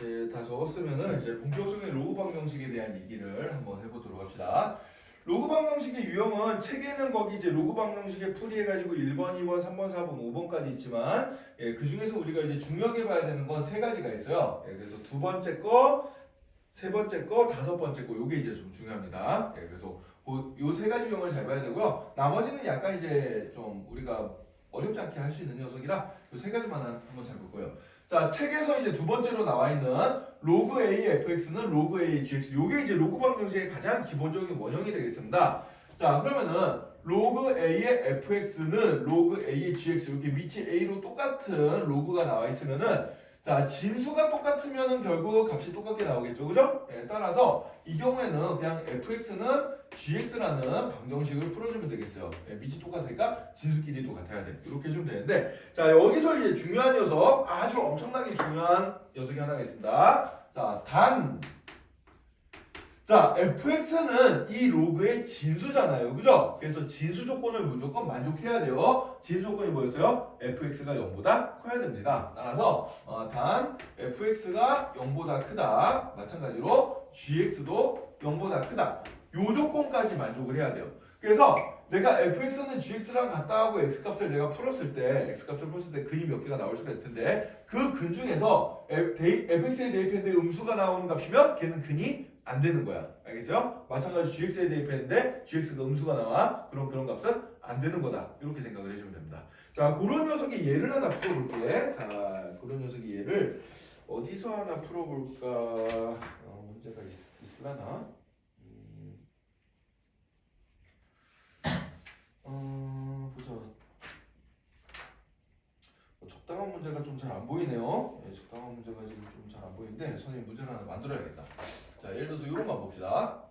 이제 다 적었으면은 이제 본격적인 로그 방정식에 대한 얘기를 한번 해보도록 합시다. 로그 방정식의 유형은 책에는 거기 이제 로그 방정식에 풀이해가지고 1번, 2번, 3번, 4번, 5번까지 있지만 그 중에서 우리가 이제 중요하게 봐야 되는 건 세 가지가 있어요. 그래서 두 번째 거, 세 번째 거, 다섯 번째 거 요게 이제 좀 중요합니다. 그래서 요 세 가지 유형을 잘 봐야 되고요. 나머지는 약간 이제 좀 우리가 어렵지 않게 할 수 있는 녀석이라 요 세 가지만 한번 잘 볼 거예요. 자, 책에서 이제 두 번째로 나와 있는 로그 A fx는 로그 A gx. 요게 이제 로그 방정식의 가장 기본적인 원형이 되겠습니다. 자, 그러면은 로그 A의 fx는 로그 A의 gx 이렇게 밑이 A로 똑같은 로그가 나와 있으면은 자, 진수가 똑같으면은 결국 gat이 똑같게 나오겠죠. 그죠? 따라서 이 경우에는 그냥 fx는 gx라는 방정식을 풀어주면 되겠어요. 밑이 똑같으니까 진수끼리 똑같아야 돼. 이렇게 해주면 되는데 자, 여기서 이제 중요한 녀석, 아주 엄청나게 중요한 녀석이 하나가 있습니다. 자, fx는 이 로그의 진수잖아요. 그죠? 그래서 진수 조건을 무조건 만족해야 돼요. 진수 조건이 뭐였어요? fx가 0보다 커야 됩니다. 따라서 단 fx가 0보다 크다. 마찬가지로 gx도 0보다 크다. 요 조건까지 만족을 해야 돼요. 그래서 내가 fx는 gx랑 같다 하고 x값을 내가 풀었을 때 근이 몇 개가 나올 수가 있을 텐데 그 근 중에서 fx에 대입했는데 음수가 나오는 값이면 걔는 근이 안 되는 거야. 알겠어요? 마찬가지로 gx에 대입했는데 gx가 음수가 나와. 그런 값은 안 되는 거다. 이렇게 생각을 해주면 됩니다. 자, 그런 녀석의 예를 하나 풀어볼게. 자, 그런 녀석의 예를 어디서 하나 풀어볼까? 문제가 있으려나? 보자. 적당한 문제가 좀 잘 안 보이네요. 적당한 문제가 지금 좀 잘 안 보이는데 선생님 문제를 하나 만들어야겠다. 자, 예를 들어서 이런 거 한번 봅시다.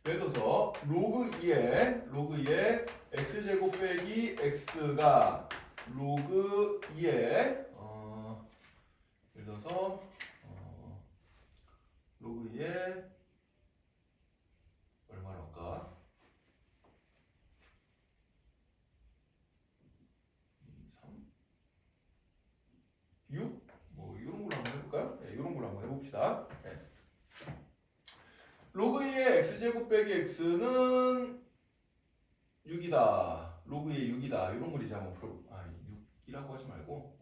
예를 들어서 로그 2에 x제곱 빼기 x가 로그 2에 예를 들어서 로그 2에 얼마로 할까? 6? 뭐 이런 걸로 한번 해볼까요? 이런 걸로 한번 해봅시다. 로그 2의 x제곱 빼기 x는 6이다. 로그 2의 6이다. 이런 걸 이제 한번 풀어. 6이라고 하지 말고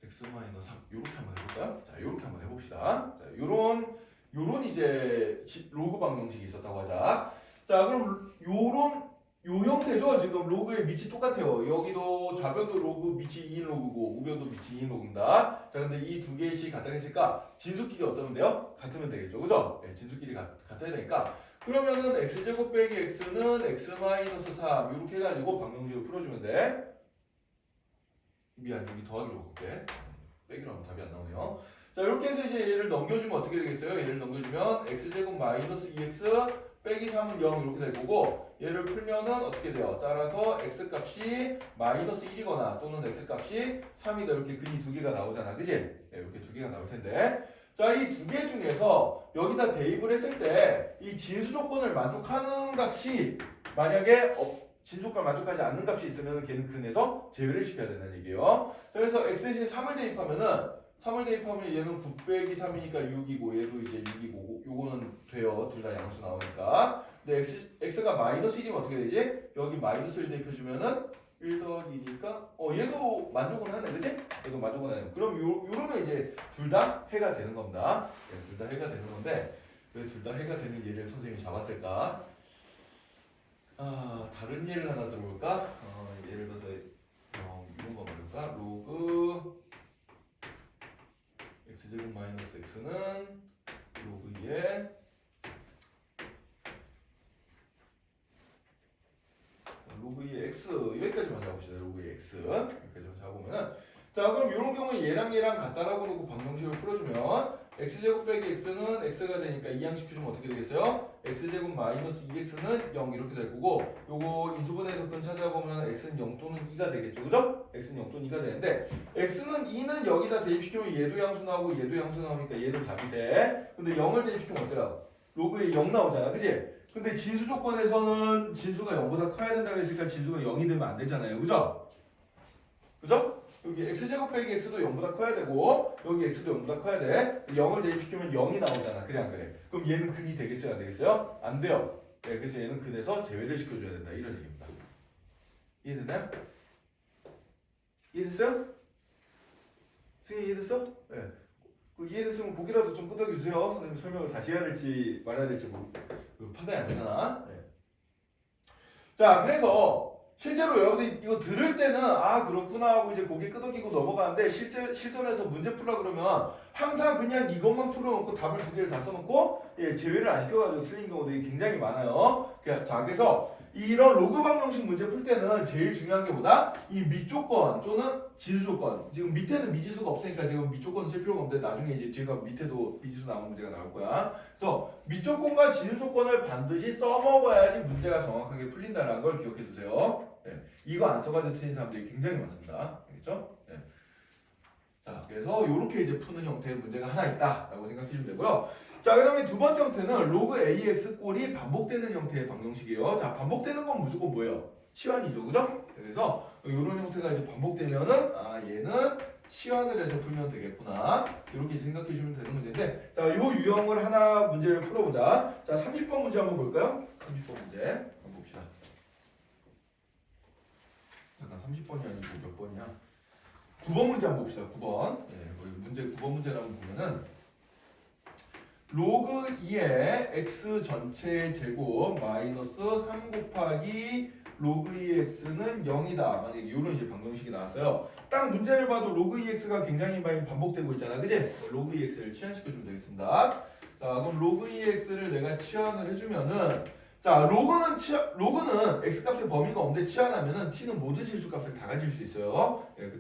x 마이너스 3 이렇게 한번 해볼까요? 자, 이렇게 한번 해봅시다. 자, 요런 이제 로그 방정식이 있었다고 하자. 자, 그럼 요 형태죠. 지금 로그의 밑이 똑같아요. 여기도 좌변도 로그 밑이 2인 로그고 우변도 밑이 2인 로그입니다. 자, 근데 이 두 개씩 같다고 했으니까 진수끼리 어떠면 돼요? 같으면 되겠죠. 그죠? 진수끼리 같아야 되니까 그러면은 x제곱 빼기 x는 x 마이너스 3 이렇게 해가지고 방정식을 풀어주면 돼. 미안, 여기 더하기로 바꿀게. 빼기로 하면 답이 안 나오네요. 자, 이렇게 해서 이제 얘를 넘겨주면 어떻게 되겠어요? 얘를 넘겨주면 x제곱 마이너스 2x 빼기 3은 0 이렇게 될 거고 얘를 풀면은 어떻게 돼요? 따라서 x값이 마이너스 1이거나 또는 x값이 3이다. 이렇게 근이 두 개가 나오잖아. 그지? 이렇게 두 개가 나올 텐데 자, 이 두 개 중에서 여기다 대입을 했을 때 이 진수 조건을 만족하는 값이 만약에 진수조건 만족하지 않는 값이 있으면 걔는 근에서 제외를 시켜야 된다는 얘기예요. 자, 그래서 x 대신에 3을 대입하면 얘는 9 빼기 3이니까 6이고 얘도 이제 6이고 요거는 돼요. 둘 다 양수 나오니까. 근데 x가 마이너스 1이면 어떻게 되지? 여기 마이너스 1 대입해주면은 1 더하기 2니까 얘도 만족은 하네. 그치? 얘도 만족은 하네. 그럼 요러면 이제 둘 다 해가 되는 겁니다. 둘 다 해가 되는 건데 왜 둘 다 해가 되는 예를 선생님이 잡았을까? 다른 예를 하나 들어볼까? 예를 들어서 이런 거 말할까? 로그 x제곱 마이너스 x는 로그 2에 로그 2의 x 여기까지만 잡읍시다. 로그 2의 x 여기까지만 잡으면은 자, 그럼 이런 경우는 얘랑 같다라고 놓고 방정식을 풀어주면 x제곱 빼기 x는 x가 되니까 이항시켜주면 어떻게 되겠어요? x제곱 마이너스 2x는 0 이렇게 될 거고 요거 인수분해에서 근 찾아보면 x는 0 또는 2가 되겠죠. 그죠? x는 0 또는 2가 되는데 x는 2는 여기다 대입시키면 얘도 양수 나오고 얘도 양수 나오니까 얘도 답이 돼. 근데 0을 대입시키면 어때요? 로그에 0 나오잖아. 그지? 근데 진수 조건에서는 진수가 0보다 커야 된다고 했으니까 진수가 0이 되면 안 되잖아요. 그죠? 그죠? 여기 x제곱 빼기 x도 0보다 커야 되고 여기 x도 0보다 커야 돼. 0을 대입시키면 0이 나오잖아. 그래 안 그래? 그럼 얘는 근이 되겠어요? 안 되겠어요? 안 돼요. 네, 그래서 얘는 근에서 제외를 시켜줘야 된다. 이런 얘기입니다. 이해됐나요? 이해됐어요? 승희 이해됐어? 네. 이해됐으면 고기라도 좀 끄덕여주세요. 선생님 설명을 다시 해야 될지 말아야 될지 판단이 안 되잖아. 네. 자, 그래서 실제로 여러분들 이거 들을 때는 아 그렇구나 하고 이제 고개 끄덕이고 넘어가는데 실전에서 문제 풀라 그러면 항상 그냥 이것만 풀어놓고 답을 두 개를 다 써놓고 제외를 안 시켜가지고 틀린 경우들이 굉장히 많아요. 자, 그래서 이런 로그 방정식 문제 풀 때는 제일 중요한 게 뭐다? 이 밑조건 또는 진수 조건. 지금 밑에는 미지수가 없으니까 지금 밑조건은 쓸 필요가 없는데 나중에 이제 뒤가 밑에도 미지수 나오는 문제가 나올 거야. 그래서 밑조건과 진수 조건을 반드시 써먹어야지 문제가 정확하게 풀린다는 걸 기억해 두세요. 네. 이거 안 써가지고 틀린 사람들이 굉장히 많습니다. 알겠죠? 네. 자, 그래서 이렇게 이제 푸는 형태의 문제가 하나 있다라고 생각해 주면 되고요. 자, 그 다음에 두 번째 형태는 로그 AX 꼴이 반복되는 형태의 방정식이에요. 자, 반복되는 건 무조건 뭐예요? 치환이죠. 그죠? 그래서 이런 형태가 이제 반복되면은 아, 얘는 치환을 해서 풀면 되겠구나. 이렇게 생각해 주면 되는 문제인데 자, 요 유형을 하나 문제를 풀어보자. 자, 30번 문제 한번 볼까요? 30번 문제 한번 봅시다. 잠깐 30번이 아니고 몇 번이야? 9번 문제 한번 봅시다. 9번. 네, 문제 9번 문제를 한번 보면은 로그 2의 x 전체 제곱 마이너스 3 곱하기 로그 2의 x는 0이다. 만약에 이런 이제 방정식이 나왔어요. 딱 문제를 봐도 로그 2x가 굉장히 많이 반복되고 있잖아. 그지? 로그 2x를 치환시켜주면 되겠습니다. 자, 그럼 로그 2x를 내가 치환을 해주면은 자, 로그는 x 값의 범위가 없는데 치환하면은 t는 모든 실수 값을 다 가질 수 있어요. 예,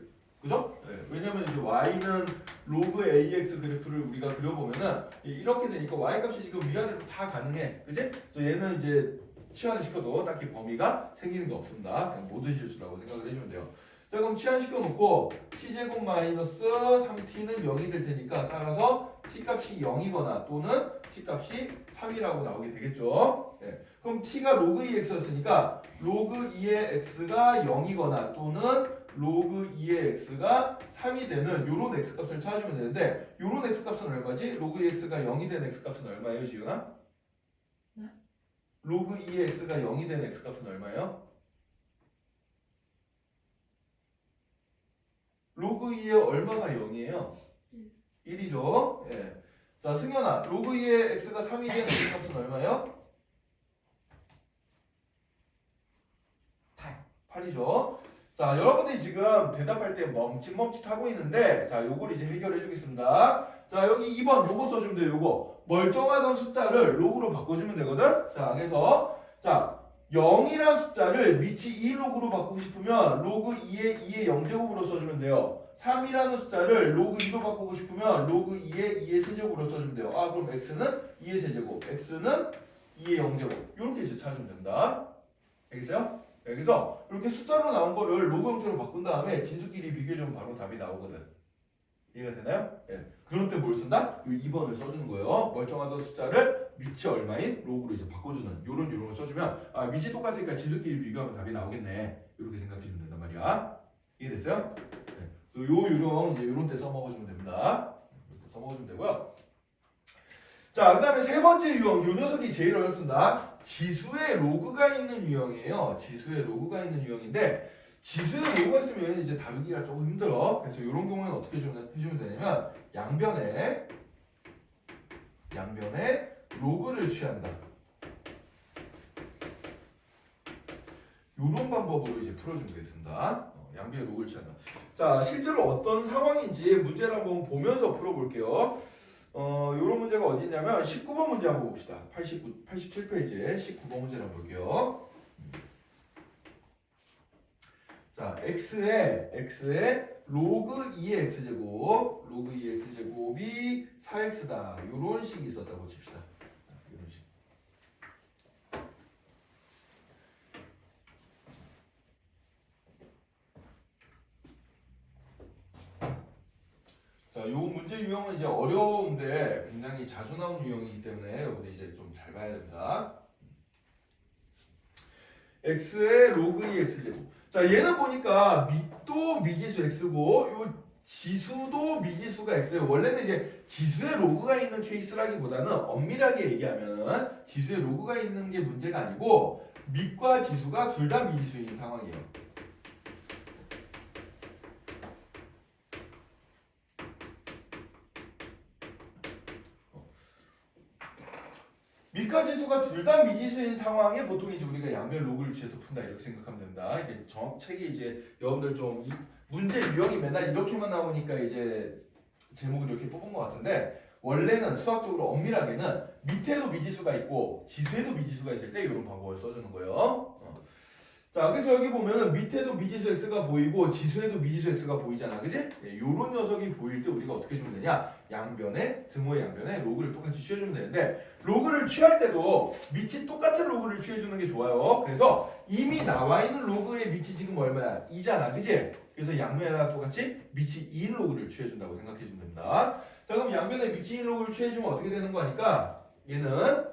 그죠? 네. 왜냐면 이제 y는 로그 ax 그래프를 우리가 그려보면은 이렇게 되니까 y 값이 지금 위아래로 다 가능해. 그지? 그래서 얘는 이제 치환을 시켜도 딱히 범위가 생기는 게 없습니다. 그냥 모든 실수라고 생각을 해주면 돼요. 자, 그럼 치환시켜 놓고 t제곱 마이너스 3t는 0이 될 테니까 따라서 t값이 0이거나 또는 t값이 3이라고 나오게 되겠죠. 네. 그럼 t가 로그 2x였으니까 로그 2의 x가 0이거나 또는 로그 2의 x가 3이 되는 요런 x값을 찾아주면 되는데 요런 x값은 얼마지? 로그 2의 x가 0이 된 x값은 얼마예요, 지윤아? 네? 로그 2의 x가 0이 된 x값은 얼마예요? 로그 2의 얼마가 0이에요? 1이죠. 예. 자, 승현아, 로그 2의 x가 3이 된 x값은 얼마예요? 8이죠. 자, 여러분들이 지금 대답할 때 멈칫멈칫하고 있는데 자, 요걸 이제 해결해 주겠습니다. 자, 여기 2번 요거 써주면 돼요. 요거 멀쩡하던 숫자를 로그로 바꿔주면 되거든. 자, 그래서 자 0이란 숫자를 밑이 2로그로 바꾸고 싶으면 로그 2의 0제곱으로 써주면 돼요. 3이라는 숫자를 로그 2로 바꾸고 싶으면 로그 2의 세제곱으로 써주면 돼요. 아, 그럼 x는 2의 세제곱, x는 2의 0제곱 이렇게 이제 찾으면 됩니다. 알겠어요? 여기서 이렇게 숫자로 나온 거를 로그 형태로 바꾼 다음에 진수끼리 비교해주면 바로 답이 나오거든. 이해가 되나요? 예. 그럴 때 뭘 쓴다? 이 2번을 써주는 거예요. 멀쩡하던 숫자를 밑이 얼마인 로그로 이제 바꿔주는 요런 걸 써주면 아, 밑이 똑같으니까 진수끼리 비교하면 답이 나오겠네. 이렇게 생각해주면 된단 말이야. 이해됐어요? 예. 요 유형 이제 요런 때 써먹어주면 됩니다. 이렇게 써먹어주면 되고요. 자, 그 다음에 세 번째 유형, 요 녀석이 제일 어렵습니다. 지수의 로그가 있는 유형이에요. 지수의 로그가 있는 유형인데 지수의 로그가 있으면 이제 다루기가 조금 힘들어. 그래서 이런 경우에는 어떻게 해주면 되냐면 양변에 로그를 취한다. 이런 방법으로 이제 풀어주면 되겠습니다. 양변에 로그를 취한다. 자, 실제로 어떤 상황인지 문제를 한번 보면서 풀어볼게요. 요런 문제가 어디 있냐면 19번 문제 한번 봅시다. 87페이지에 19번 문제를 한번 볼게요. 자, x의 로그 2의 x제곱, 로그 2의 x제곱이 4x다. 요런 식이 있었다고 칩시다. 요런 식. 자, 요 문제 유형은 이제 어려운데 굉장히 자주 나온 유형이기 때문에 여러분이 이제 좀 잘 봐야 됩니다. x의 로그 2 x제곱. 자, 얘는 보니까 밑도 미지수 x고 요 지수도 미지수가 x예요. 원래는 이제 지수에 로그가 있는 케이스라기보다는 엄밀하게 얘기하면 지수에 로그가 있는 게 문제가 아니고 밑과 지수가 둘 다 미지수인 상황이에요. 밑과 지수가 둘 다 미지수인 상황에 보통 이제 우리가 양변 로그를 취해서 푼다 이렇게 생각하면 된다. 이게 책이 이제 여러분들 좀 문제 유형이 맨날 이렇게만 나오니까 이제 제목을 이렇게 뽑은 것 같은데 원래는 수학적으로 엄밀하게는 밑에도 미지수가 있고 지수에도 미지수가 있을 때 이런 방법을 써주는 거예요. 자, 그래서 여기 보면은 밑에도 미지수 x가 보이고 지수에도 미지수 x가 보이잖아, 그지? 요런 녀석이 보일 때 우리가 어떻게 주면 되냐? 양변에 등호의 양변에 로그를 똑같이 취해주면 되는데 로그를 취할 때도 밑이 똑같은 로그를 취해주는 게 좋아요. 그래서 이미 나와 있는 로그의 밑이 지금 얼마야? 2잖아, 그지? 그래서 양면에다 똑같이 밑이 2인 로그를 취해준다고 생각해주면 됩니다. 자, 그럼 양변에 밑이 2인 로그를 취해주면 어떻게 되는 거니까 얘는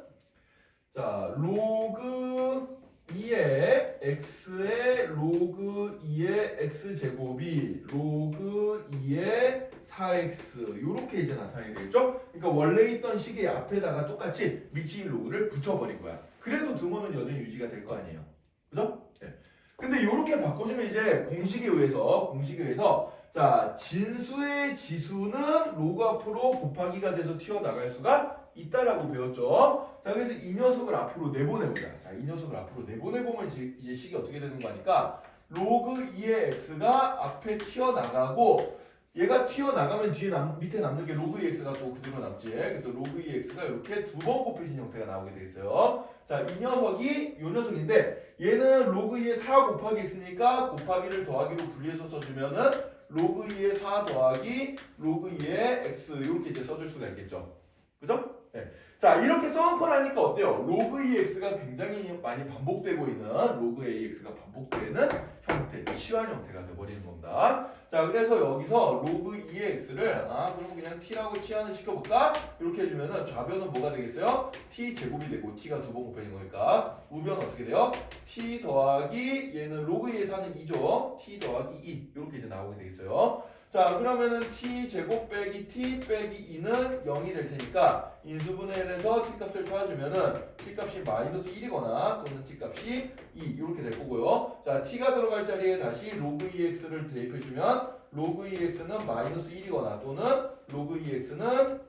자 로그 2의 x의 로그 2의 x제곱이 로그 2의 4x 요렇게 이제 나타나게 되겠죠? 그러니까 원래 있던 식의 앞에다가 똑같이 미치인 로그를 붙여버린 거야. 그래도 등호는 여전히 유지가 될 거 아니에요. 그죠? 네. 근데 요렇게 바꿔주면 이제 공식에 의해서 자 진수의 지수는 로그 앞으로 곱하기가 돼서 튀어나갈 수가 있다라고 배웠죠. 자, 그래서 이 녀석을 앞으로 내보내보자. 자, 이 녀석을 앞으로 내보내보면 이제 식이 어떻게 되는 거 하니까 로그 2의 x가 앞에 튀어나가고 얘가 튀어나가면 밑에 남는 게 로그 2 x가 또 그대로 남지. 그래서 로그 2 x가 이렇게 두 번 곱해진 형태가 나오게 되겠어요. 자, 이 녀석이 요 녀석인데 얘는 로그 2의 4 곱하기 x니까 곱하기를 더하기로 분리해서 써주면은 로그 2의 4 더하기 로그 2의 x 이렇게 이제 써줄 수가 있겠죠. 그죠? 네. 자, 이렇게 써놓고 나니까 어때요? 로그 2x가 굉장히 많이 반복되고 있는 로그 ax가 반복되는 형태, 치환 형태가 돼버리는 겁니다. 자, 그래서 여기서 로그 2의 x를 그러면 그냥 t라고 치환을 시켜볼까? 이렇게 해주면은 좌변은 뭐가 되겠어요? t 제곱이 되고 t가 두 번 곱해진 거니까 우변은 어떻게 돼요? t 더하기 얘는 로그 2의 4는 2죠. t 더하기 2 이렇게 이제 나오게 되겠어요. 자, 그러면은 t 제곱 빼기 t 빼기 2는 0이 될 테니까 인수분해를 해서 t 값을 찾아주면은 t 값이 마이너스 1이거나 또는 t 값이 2 이렇게 될 거고요. 자, t가 들어갈 자리에 다시 로그 2x를 대입해주면 로그 2x는 마이너스 1이거나 또는 로그 2x는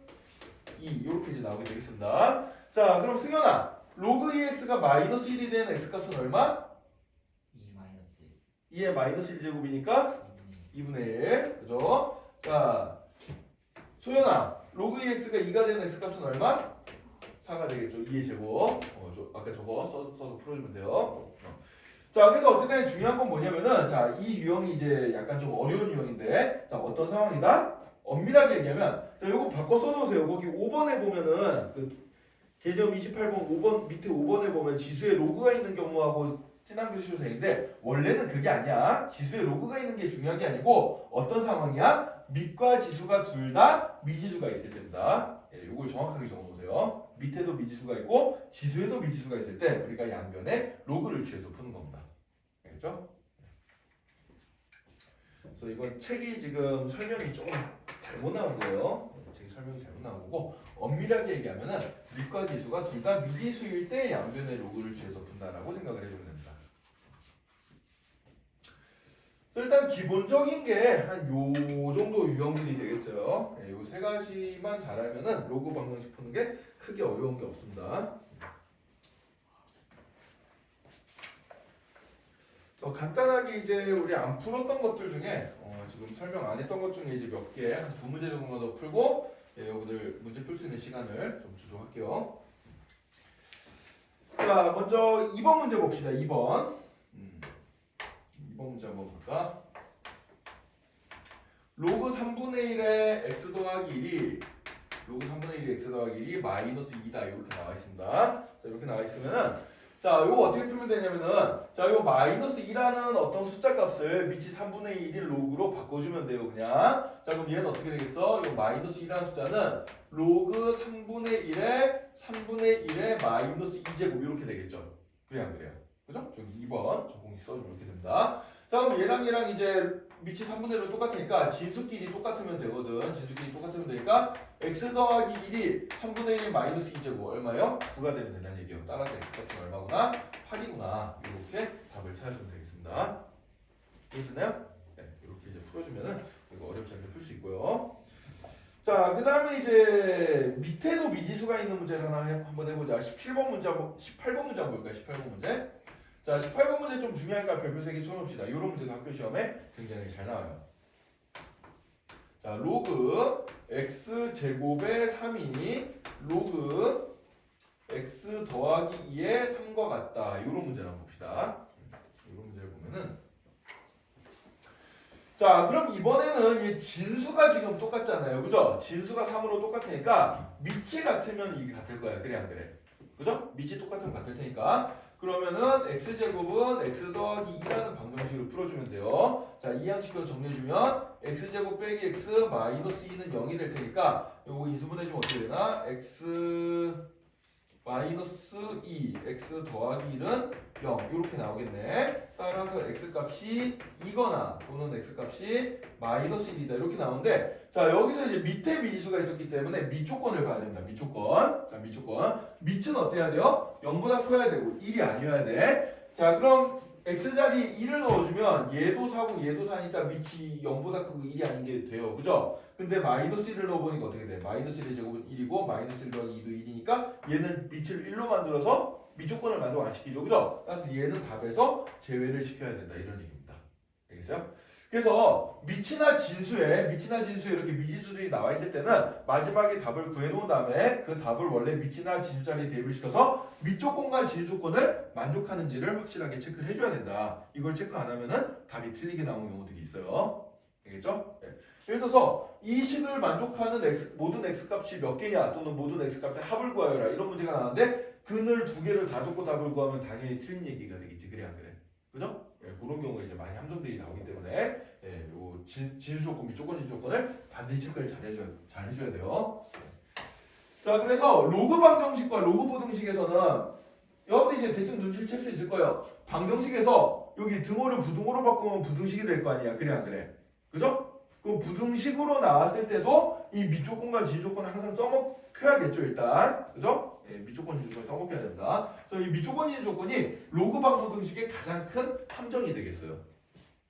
2 이렇게 이제 나오게 되겠습니다. 자, 그럼 승현아, 로그 2x가 마이너스 1이 된 x값은 얼마? 2 마이너스 2의 마이너스 1제곱이니까 2분의 1, 그죠? 자, 소연아, 로그 2x가 2가 되는 x값은 얼마? 4가 되겠죠. 2의 제곱. 아까 저거 써서 풀어주면 돼요. 자, 그래서 어쨌든 중요한 건 뭐냐면은, 자, 이 유형이 이제 약간 좀 어려운 유형인데, 자, 어떤 상황이다? 엄밀하게 얘기하면, 자, 요거 바꿔 써놓으세요. 거기 5번에 보면은, 그 개념 28번 5번, 밑에 5번에 보면 지수에 로그가 있는 경우하고 진한 글씨로 되는데 원래는 그게 아니야. 지수에 로그가 있는 게 중요한 게 아니고 어떤 상황이야? 밑과 지수가 둘 다 미지수가 있을 때입니다. 이걸 정확하게 적어놓으세요. 밑에도 미지수가 있고 지수에도 미지수가 있을 때 우리가 양변에 로그를 취해서 푸는 겁니다. 알겠죠? 그래서 이건 책이 지금 설명이 조금 잘못 나온 거예요. 책이 설명이 잘못 나온 거고 엄밀하게 얘기하면은 밑과 지수가 둘 다 미지수일 때 양변에 로그를 취해서 푼다라고 생각을 해주면 됩니다. 일단 기본적인 게 한 요 정도 유형들이 되겠어요. 요 세 가지만 잘 알면은 로그 방정식 푸는 게 크게 어려운 게 없습니다. 간단하게 이제 우리 안 풀었던 것들 중에 지금 설명 안 했던 것 중에 이제 몇 개, 한 두 문제 정도 더 풀고 여러분들 문제 풀 수 있는 시간을 좀 주도할게요. 자, 먼저 2번 문제 봅시다. 2번. 2번 문제 한번 볼까? 로그 3분의 1의 x 더하기 1이 로그 3분의 1의 x 더하기 1이 마이너스 2다 이렇게 나와 있습니다. 자, 이렇게 나와 있으면은 자, 요거 어떻게 풀면 되냐면은 자, 요 마이너스 2라는 어떤 숫자 값을 밑이 3분의 1인 로그로 바꿔주면 돼요, 그냥. 자, 그럼 얘는 어떻게 되겠어? 요 마이너스 2라는 숫자는 로그 3분의 1의 마이너스 2제곱 이렇게 되겠죠. 그래요, 안 그래요? 그죠? 저기 2번 저 공식 써주면 이렇게 됩니다. 자 그럼 얘랑 이제 밑이 3분의 1로 똑같으니까 진수끼리 똑같으면 되거든. 진수끼리 똑같으면 되니까 x 더하기 1이 3분의 1 마이너스 2제곱 얼마요? 9가 되면 된다는 얘기예요. 따라서 x 값은 얼마구나? 8이구나. 이렇게 답을 찾으시면 되겠습니다. 이해됐나요? 네, 이렇게 이제 풀어주면은 이거 어렵지 않게 풀 수 있고요. 자, 그 다음에 이제 밑에도 미지수가 있는 문제를 하나 한번 해보자. 18번 문제 한번 볼까요? 18번 문제. 자, 18번 문제 좀 중요하니까 별표 3개 쳐놓읍시다. 이런 문제도 학교 시험에 굉장히 잘 나와요. 자, 로그 x 제곱의 3이 로그 x 더하기 2의 3과 같다. 이런 문제를 한번 봅시다. 이런 문제를 보면은 자, 그럼 이번에는 이 진수가 지금 똑같잖아요. 그죠? 진수가 3으로 똑같으니까 밑이 같으면 이게 같을 거야. 그래 안 그래? 그죠? 밑이 똑같으면 같을 테니까 그러면은 x제곱은 x 더하기 2라는 방정식으로 풀어주면 돼요. 자, 이 양식으로 정리해주면 x제곱 빼기 x 마이너스 2는 0이 될 테니까 요거 인수분해주면 어떻게 되나? x 마이너스 2 x 더하기 1은 0 이렇게 나오겠네. 따라서 x 값이 2거나 또는 x 값이 마이너스 1이다 이렇게 나오는데 자 여기서 이제 밑에 미지수가 있었기 때문에 미조건을 봐야 됩니다. 미조건. 자 미조건. 밑은 어때야 돼요? 0보다 커야 되고 1이 아니어야 돼. 자 그럼 x자리 1을 넣어주면 얘도 4고 얘도 4니까 밑이 0보다 크고 1이 아닌 게 돼요. 그죠? 근데 마이너스 1을 넣어보니까 어떻게 돼? 마이너스 1의 제곱은 1이고 마이너스 1 더하기 2도 1이니까 얘는 밑을 1로 만들어서 미조건을 만족 안 시키죠. 그죠? 따라서 얘는 답에서 제외를 시켜야 된다. 이런 얘기입니다. 알겠어요? 그래서 밑이나 진수에 이렇게 미지수들이 나와 있을 때는 마지막에 답을 구해놓은 다음에 그 답을 원래 밑이나 진수 자리에 대입을 시켜서 밑조건과 진수조건을 만족하는지를 확실하게 체크를 해줘야 된다. 이걸 체크 안 하면은 답이 틀리게 나오는 경우들이 있어요. 알겠죠? 네. 예를 들어서 이 식을 만족하는 모든 x값이 몇 개냐 또는 모든 x값의 합을 구하여라 이런 문제가 나왔는데 근을 두 개를 다 줬고 답을 구하면 당연히 틀린 얘기가 되겠지. 그래 안 그래? 그죠? 예, 그런 경우가 이제 많이 함정들이 나오기 때문에 예, 요 진수조건, 미조건, 진수조건을 반드시 체크를 잘 해줘야 돼요. 자, 그래서 로그 방정식과 로그 부등식에서는 여러분들 이제 대충 눈치를 챌 수 있을 거예요. 방정식에서 여기 등호를 부등호로 바꾸면 부등식이 될 거 아니야. 그래 안 그래? 그죠? 그 부등식으로 나왔을 때도 이 밑조건과 진수조건을 항상 써먹혀야겠죠 일단. 그죠? 예, 밑조건 진수조건 써먹혀야 된다. 그래서 이 밑조건 진수조건이 로그 방정식의 가장 큰 함정이 되겠어요.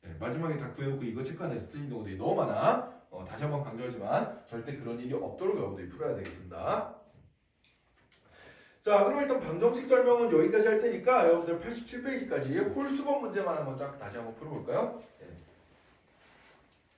예, 마지막에 다 구해놓고 이거 체크 안 해서 틀린 경우들이 너무 많아. 다시 한번 강조하지만 절대 그런 일이 없도록 여러분들이 풀어야 되겠습니다. 자, 그럼 일단 방정식 설명은 여기까지 할 테니까 여러분들 87페이지까지 홀수법 문제만 한번 쫙 다시 한번 풀어볼까요? 예.